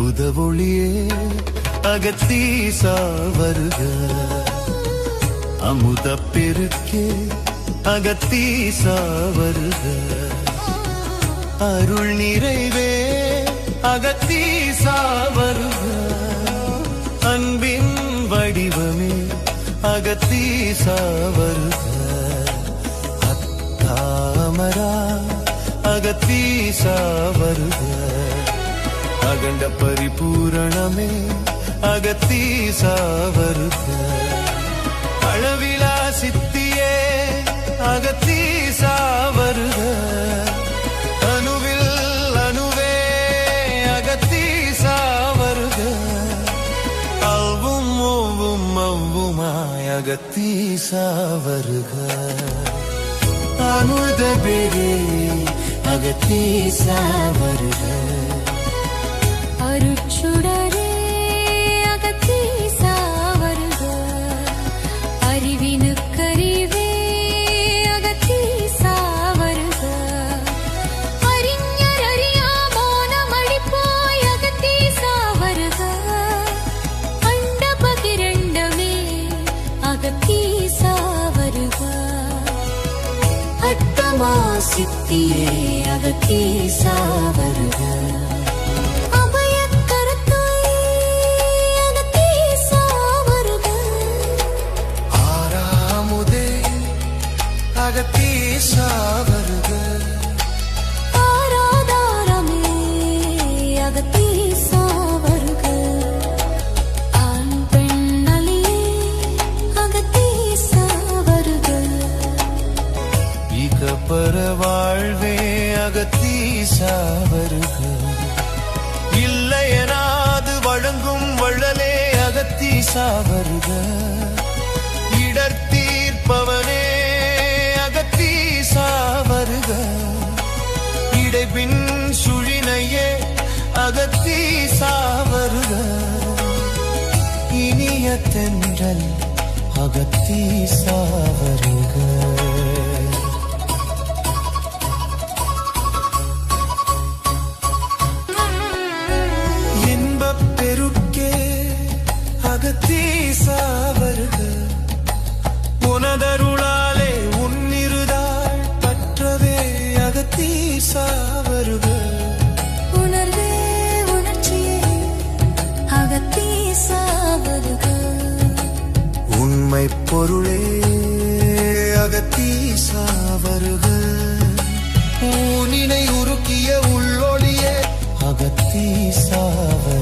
அற்புத ஒளியே அகத்தீசா வருக, அமுத பெருக்கே அகத்தீசா வருக, அருள் நிறைவே அகத்தீசா வருக, அன்பின் வடிவமே அகத்தீசா வருக, அத்தாமரா அகத்தீசா வருக, அகண்ட பரிபூரணமே அகத்தீசா வருக, அளவிலா சித்தியே அகத்தீசா வருக, அணுவில் அணுவே அகத்தீசா வருக, அவ்வும் ஓவும் அவ்வுமாய் அகத்தீசா வருக, அமுத பெரே அகத்தீசா வருக, அருட்சுடரே அகத்தீசா வருக, அறிவினுக்கறிவே அகத்தீசா வருக, அறிஞர் அறியா மோனமளிப்பாய் அகத்தீசா வருக, அண்ட பகிரண்டமே அகத்தீசா வருக, அட்டமா சித்தியே அகத்தீசா வருக, அகத்தீசா வருக, ஆராதாரமே அகத்தீசா வருக, ஆண் பெண்ணலியே அகத்தீசா வருக, இகப்பர வாழ்வே அகத்தீசா வருக, இல்லையனாது வழங்கும் வள்ளலே அகத்தீசா வருக, இடர் தீர்ப்பவனே அகத்தீசா வருக, இடைபின் சுழினையே அகத்தீசா வருக, இனிய தென்றல் அகத்தீசா வருக, இன்பப் பெருக்கே அகத்தீசா வருக, உனதருளாலே உன்னிருதாள் பற்றவே அகத்தீசா வருக, உணர்வே உணர்ச்சியே அகத்தீசா வருக, உண்மை பொருளே அகத்தீசா வருக, ஊனினை உருக்கிய உள்ளொளியே அகத்தீசா வருக,